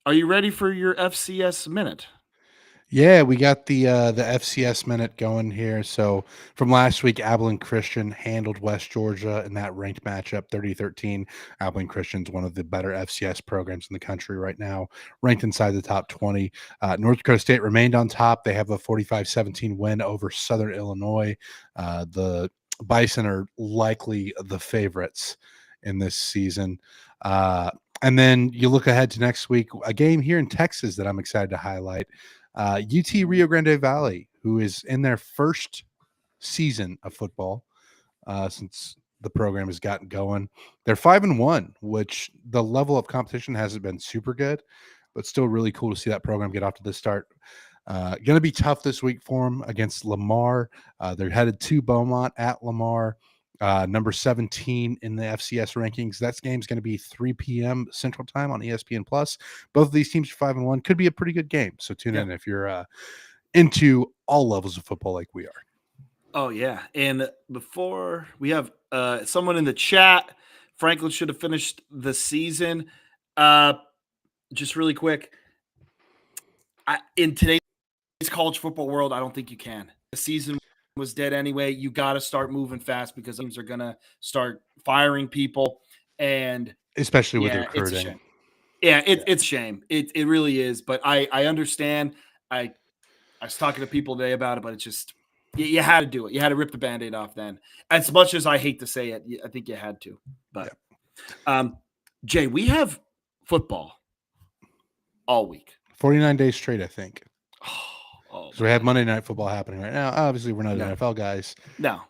S2: are you ready for your FCS minute?
S1: Yeah, we got the FCS minute going here. So from last week, Abilene Christian handled West Georgia in that ranked matchup, 30-13. Abilene Christian's one of the better FCS programs in the country right now, ranked inside the top 20. North Dakota State remained on top. They have a 45-17 win over Southern Illinois. The Bison are likely the favorites in this season. And then you look ahead to next week, a game here in Texas that I'm excited to highlight. UT Rio Grande Valley, who is in their first season of football since the program has gotten going. They're 5-1, which the level of competition hasn't been super good, but still really cool to see that program get off to this start. Going to be tough this week for them against Lamar. They're headed to Beaumont at Lamar. Number 17 in the FCS rankings. That game's going to be 3 p.m. Central Time on ESPN Plus. Both of these teams are 5-1. Could be a pretty good game. So tune in if you're into all levels of football like we are.
S2: Oh yeah, and before we have someone in the chat, Franklin should have finished the season. Just really quick, in today's college football world, I don't think you can. The season was dead anyway. You got to start moving fast because teams are gonna start firing people, and
S1: especially with
S2: it's a
S1: recruiting.
S2: shame. Yeah, it's a shame. It really is. But I understand. I was talking to people today about it, but it's just you had to do it. You had to rip the Band-Aid off then. As much as I hate to say it, I think you had to. But Jay, we have football all week.
S1: 49 days straight, I think.
S2: Oh,
S1: so we have Monday Night Football happening right now. Obviously, we're not NFL guys.
S2: No.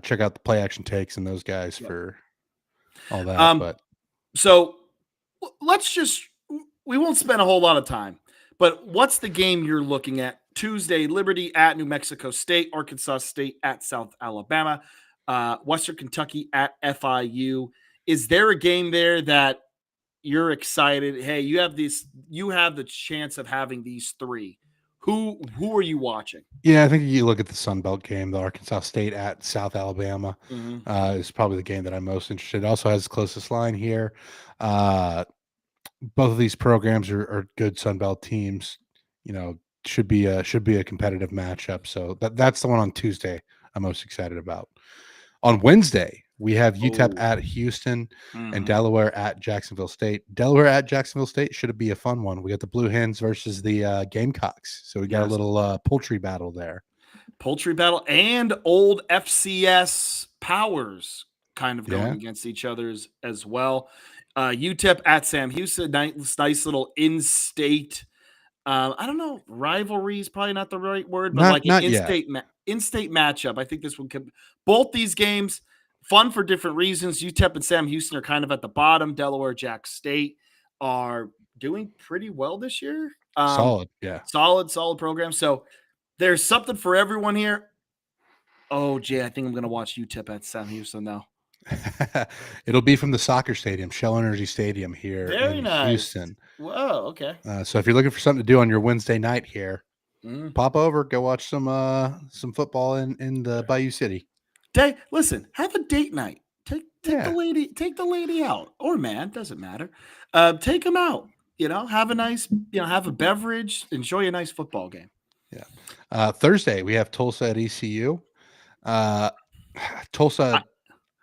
S1: Check out the Play Action Takes and those guys for all that.
S2: Um,
S1: But
S2: so let's just, we won't spend a whole lot of time, but what's the game you're looking at? Tuesday, Liberty at New Mexico State, Arkansas State at South Alabama, Western Kentucky at FIU. Is there a game there that you're excited? Hey, you have the chance of having these three. Who are you watching?
S1: yeah, I think you look at the Sun Belt game, the Arkansas State at South Alabama
S2: Mm-hmm.
S1: is probably the game that I'm most interested. It also has the closest line here. Uh, both of these programs are good Sun Belt teams. You know, should be a competitive matchup. So that's the one on Tuesday I'm most excited about. On Wednesday, we have UTEP
S2: Oh,
S1: at Houston and
S2: mm-hmm.
S1: Delaware at Jacksonville State. Delaware at Jacksonville State should be a fun one. We got the Blue Hens versus the Gamecocks. So we got a
S2: Yes.
S1: little poultry battle there.
S2: Poultry battle and old FCS powers kind of going
S1: Yeah.
S2: against each other's as well. UTEP at Sam Houston, nice little in-state. I don't know, rivalry is probably not the right word, but like
S1: Not
S2: an
S1: not yet.
S2: in-state matchup. I think this one could. Both these games fun for different reasons. UTEP and Sam Houston are kind of at the bottom. Delaware, Jack State are doing pretty well this year.
S1: Solid. Yeah.
S2: Solid program. So there's something for everyone here. Oh, Jay, I think I'm going to watch UTEP at Sam Houston now.
S1: It'll be from the soccer stadium, Shell Energy Stadium here
S2: Very
S1: in
S2: nice.
S1: Houston.
S2: Whoa, okay.
S1: So if you're looking for something to do on your Wednesday night here,
S2: Mm.
S1: pop over, go watch some football in the Bayou City.
S2: Listen, have a date night. Take
S1: Yeah.
S2: the lady out, or man, doesn't matter. Take them out. Have a nice, have a beverage, enjoy a nice football game.
S1: Yeah. Thursday we have Tulsa at ECU. Uh, Tulsa,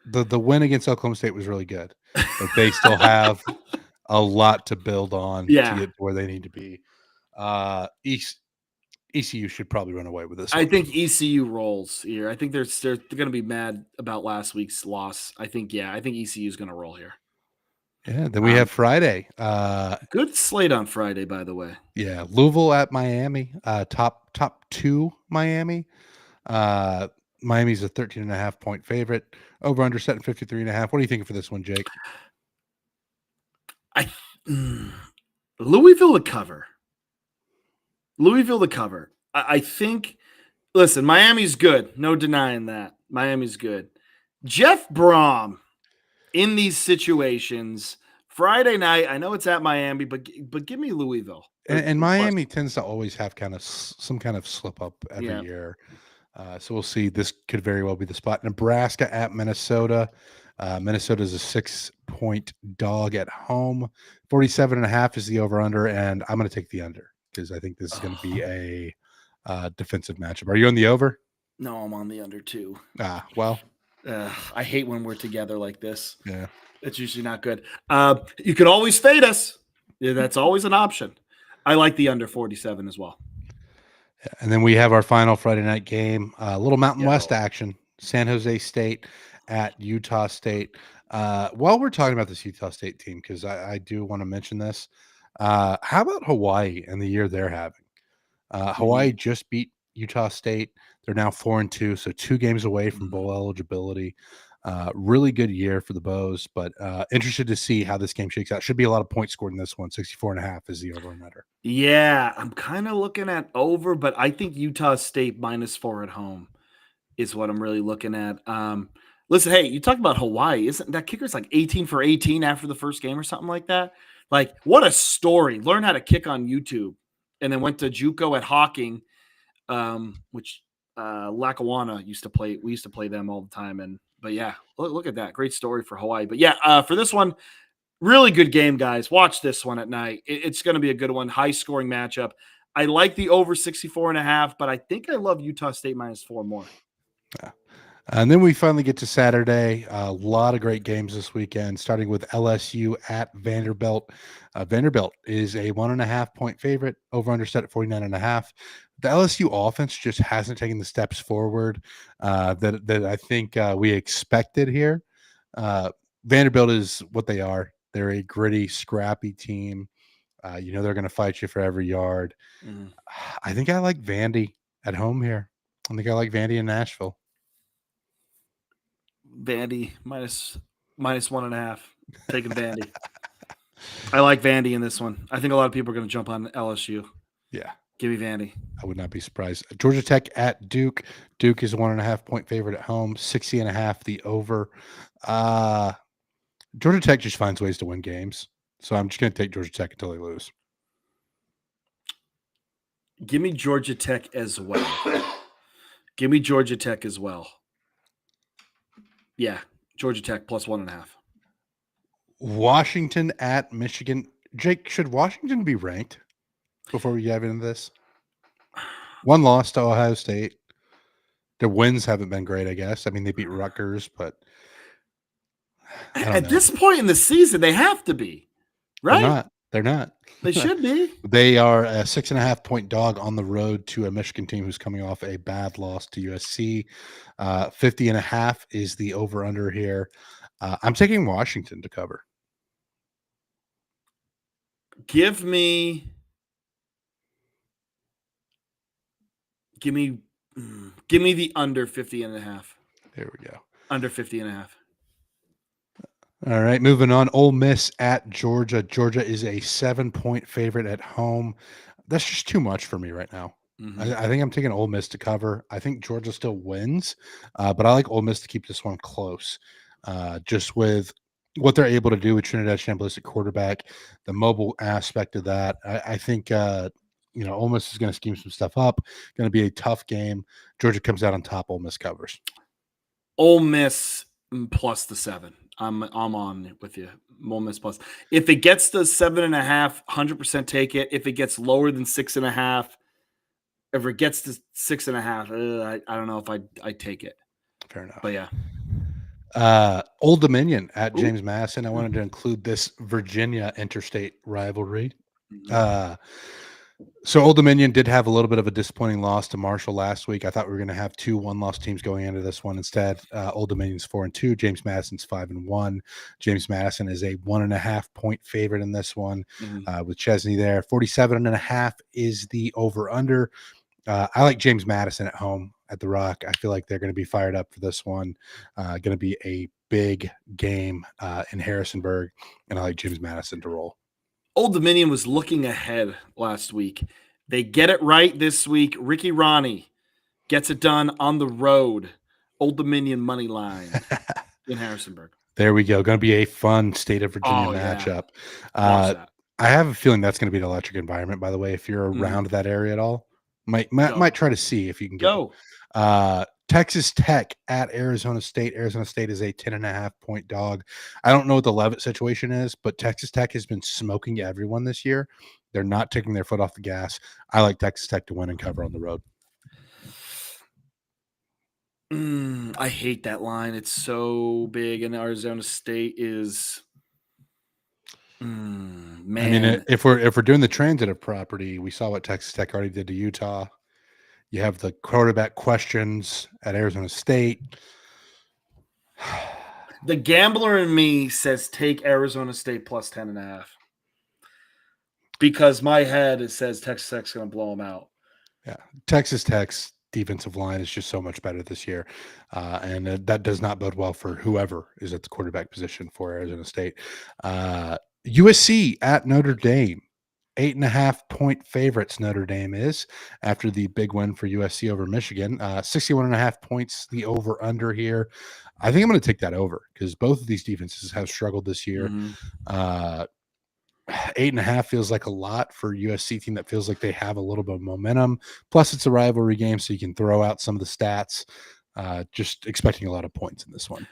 S1: the win against Oklahoma State was really good, but they still have a lot to build on to
S2: Yeah,
S1: get to where they need to be. ECU should probably run away with this
S2: I
S1: one.
S2: think ECU rolls here. I think they're going to be mad about last week's loss. I think ECU is going to roll here.
S1: Yeah. Then we have Friday.
S2: Good slate on Friday, by the way.
S1: Yeah, Louisville at Miami. Top two Miami. Miami's a 13.5 point favorite. Over under set at 53.5. What are you thinking for this one, Jake?
S2: Louisville to cover. Louisville to cover. I think. Listen, Miami's good. No denying that. Miami's good. Jeff Brom in these situations. Friday night. I know it's at Miami, but give me Louisville.
S1: And Miami tends to always have kind of some kind of slip up every
S2: Yeah.
S1: year. So we'll see. This could very well be the spot. Nebraska at Minnesota. Minnesota is a 6-point dog at home. 47.5 is the over under, and I'm going to take the under because I think this is going to be a defensive matchup. Are you on the over?
S2: No, I'm on the under too.
S1: Well.
S2: I hate when we're together like this.
S1: Yeah.
S2: It's usually not good. You could always fade us. Yeah, that's always an option. I like the under 47 as well.
S1: And then we have our final Friday night game, a little Mountain West action. San Jose State at Utah State. While we're talking about this Utah State team, because I do want to mention this, how about Hawaii and the year they're having? Hawaii just beat Utah State. They're now 4-2, so 2 games away from bowl eligibility. Really good year for the Bows, but interested to see how this game shakes out. Should be a lot of points scored in this one. 64.5 is the over and under.
S2: Yeah, I'm kind of looking at over, but I think Utah State -4 at home is what I'm really looking at. Listen, hey, you talk about Hawaii. Isn't that kicker's like 18 for 18 after the first game or something like that? Like, what a story. Learn how to kick on YouTube and then went to JUCO at Hawking, which Lackawanna used to play. We used to play them all the time. But yeah, look at that. Great story for Hawaii. But yeah, for this one, really good game, guys. Watch this one at night. It's going to be a good one. High scoring matchup. I like the over 64.5, but I think I love Utah State -4 more.
S1: Yeah. And then we finally get to Saturday. A lot of great games this weekend, starting with LSU at Vanderbilt. Vanderbilt is a 1.5-point favorite, over under set at 49.5. The LSU offense just hasn't taken the steps forward that I think we expected here. Vanderbilt is what they are. They're a gritty, scrappy team. They're going to fight you for every yard.
S2: Mm-hmm.
S1: I think I like Vandy at home here. I think I like Vandy in Nashville.
S2: Vandy -1.5. Taking Vandy. I like Vandy in this one. I think a lot of people are going to jump on LSU.
S1: Yeah,
S2: Give me Vandy.
S1: I would not be surprised. Georgia Tech at Duke. Duke is a 1.5-point favorite at home. 60.5 the over. Georgia Tech just finds ways to win games, so I'm just going to take Georgia Tech until they lose.
S2: Give me Georgia Tech as well. Give me Georgia Tech as well. Yeah, Georgia Tech +1.5.
S1: Washington at Michigan. Jake, should Washington be ranked before we dive into this? One loss to Ohio State. Their wins haven't been great, I guess. I mean, they beat Rutgers, but I don't
S2: At
S1: know.
S2: this point in the season, they have to be, right?
S1: They're not.
S2: They should be.
S1: They are a 6.5-point dog on the road to a Michigan team who's coming off a bad loss to USC. 50.5 is the over-under here. I'm taking Washington to cover.
S2: Give me the under 50.5.
S1: There we go.
S2: Under 50.5.
S1: All right, moving on. Ole Miss at Georgia. Georgia is a 7-point favorite at home. That's just too much for me right now.
S2: Mhm.
S1: I think I'm taking Ole Miss to cover. I think Georgia still wins, but I like Ole Miss to keep this one close. Just with what they're able to do with Trinidad Chambliss at quarterback, the mobile aspect of that, I think Ole Miss is going to scheme some stuff up. Going to be a tough game. Georgia comes out on top. Ole Miss covers.
S2: Ole Miss plus the 7. I'm on with you. Ole Miss plus. If it gets to 7.5, 100% take it. If it gets lower than 6.5, if it gets to 6.5, I don't know if I take it.
S1: Fair enough.
S2: But yeah.
S1: Old Dominion at
S2: Ooh.
S1: James Madison. I wanted to include this Virginia interstate rivalry.
S2: Mhm.
S1: So Old Dominion did have a little bit of a disappointing loss to Marshall last week. I thought we were going to have 2 one-loss teams going into this one. Instead, Old Dominion's 4-2. James Madison's 5-1. James Madison is a 1.5-point favorite in this one with Chesney there. 47.5 is the over/under. I like James Madison at home at the Rock. I feel like they're going to be fired up for this one. Going to be a big game in Harrisonburg, and I like James Madison to roll.
S2: Old Dominion was looking ahead last week. They get it right this week. Ricky Ronnie gets it done on the road. Old Dominion money line in Harrisonburg.
S1: There we go. Going to be a fun state of Virginia matchup.
S2: Watch that.
S1: I have a feeling that's going to be an electric environment, by the way, if you're around that area at all. Might try to see if you can go. Texas Tech at Arizona State. Arizona State is a 10.5-point dog. I don't know what the Levitt situation is, but Texas Tech has been smoking everyone this year. They're not taking their foot off the gas. I like Texas Tech to win and cover on the road.
S2: I hate that line. It's so big, and Arizona State is man.
S1: I mean, if we're doing the transitive property, we saw what Texas Tech already did to Utah. You have the quarterback questions at Arizona State.
S2: The gambler in me says take Arizona State plus 10.5 because my head says Texas Tech's going to blow them out.
S1: Yeah, Texas Tech's defensive line is just so much better this year, and that does not bode well for whoever is at the quarterback position for Arizona State. USC at Notre Dame. 8.5-point favorites Notre Dame is after the big win for USC over Michigan. 61.5 points, the over/under here. I think I'm going to take that over because both of these defenses have struggled this year. 8.5 feels like a lot for a USC team that feels like they have a little bit of momentum. Plus, it's a rivalry game, so you can throw out some of the stats. Just expecting a lot of points in this one.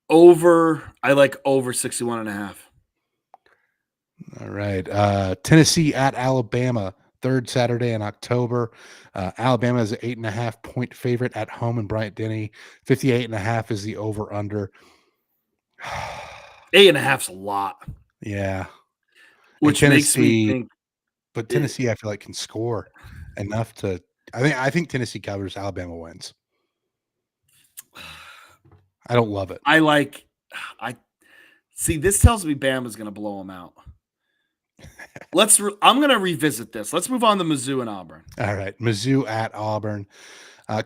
S2: I like over 61.5.
S1: All right. Tennessee at Alabama, 3rd Saturday in October. Alabama is an 8.5-point favorite at home in Bryant-Denny. 58.5 is the over/under.
S2: 8.5's a lot.
S1: Yeah.
S2: Which makes me think.
S1: But Tennessee, I feel like, can score enough to. I think Tennessee covers. Alabama wins. I don't love it.
S2: See. This tells me Bama's going to blow them out. I'm going to revisit this. Let's move on to Mizzou and Auburn.
S1: All right, Mizzou at Auburn.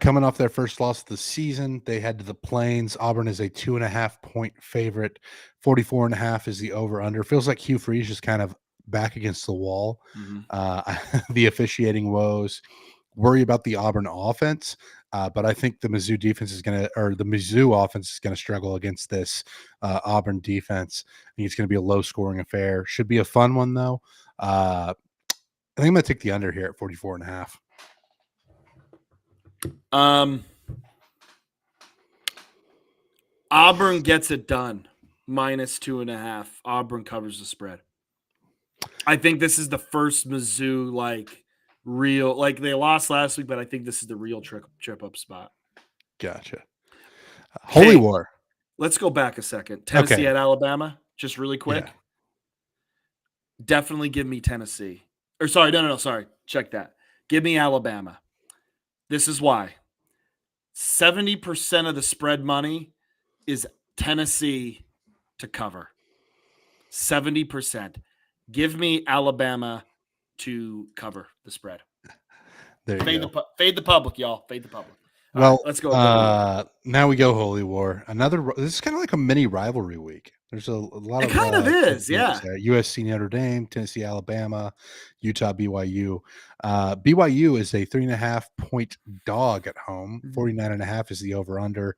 S1: Coming off their first loss of the season, they head to the Plains. Auburn is a 2.5-point favorite. 44.5 is the over/under. Feels like Hugh Freeze is kind of back against the wall. The officiating woes worry about the Auburn offense, but I think the Mizzou defense is going to, or the Mizzou offense is going to struggle against this Auburn defense. I think it's going to be a low-scoring affair. Should be a fun one though. I think I'm going to take the under here at 44.5.
S2: Auburn gets it done. -2.5. Auburn covers the spread. I think this is the first Mizzou real, they lost last week, but I think this is the real trip up spot.
S1: Gotcha. Holy
S2: Hey,
S1: War.
S2: Let's go back a second. Tennessee at Alabama, just really quick.
S1: Yeah.
S2: Definitely give me Tennessee. Or sorry, no, sorry. Check that. Give me Alabama. This is why. 70% of the spread money is Tennessee to cover. 70%. Give me Alabama to cover the spread.
S1: There you go.
S2: Fade the public, y'all. Fade the public.
S1: Well,
S2: right, let's go.
S1: Now we go Holy War. This is kind of like a mini rivalry week. There's a lot of.
S2: It kind of is, yeah.
S1: USC Notre Dame, Tennessee Alabama, Utah BYU. BYU is a 3.5-point dog at home. 49.5 is the over under.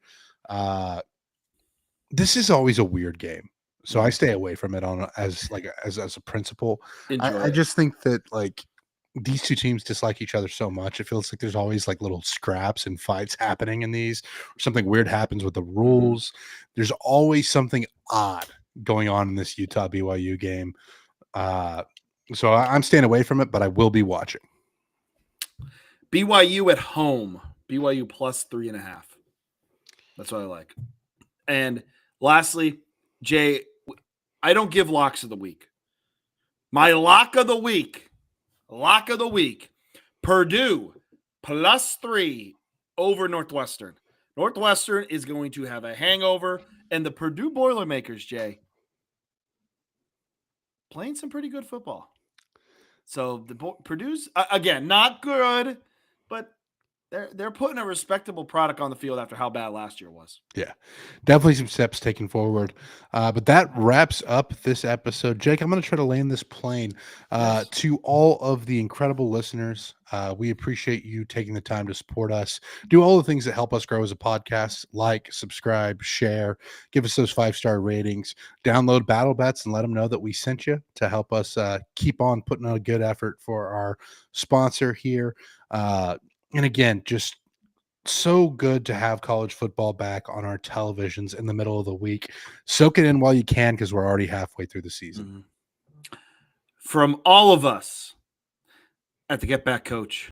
S1: This is always a weird game, so I stay away from it as a principle. I just think that these two teams dislike each other so much. It feels like there's always little scraps and fights happening in these. Something weird happens with the rules. There's always something odd going on in this Utah BYU game. So I'm staying away from it, but I will be watching.
S2: BYU at home. BYU plus 3.5. That's what I like. And lastly, Jay, I don't give locks of the week. My lock of the week. Purdue +3 over Northwestern. Northwestern is going to have a hangover, and the Purdue Boilermakers, Jay, playing some pretty good football. So the Purdue's again not good, but they're putting a respectable product on the field after how bad last year was.
S1: Yeah, definitely some steps taken forward. But that wraps up this episode. Jake, I'm going to try to land this plane.
S2: Yes.
S1: To all of the incredible listeners, we appreciate you taking the time to support us. Do all the things that help us grow as a podcast. Like, subscribe, share, give us those 5-star ratings. Download Battle Bets and let them know that we sent you to help us keep on putting on a good effort for our sponsor here. And again, just so good to have college football back on our televisions in the middle of the week. Soak it in while you can, because we're already halfway through the season.
S2: From all of us at the Get Back Coach,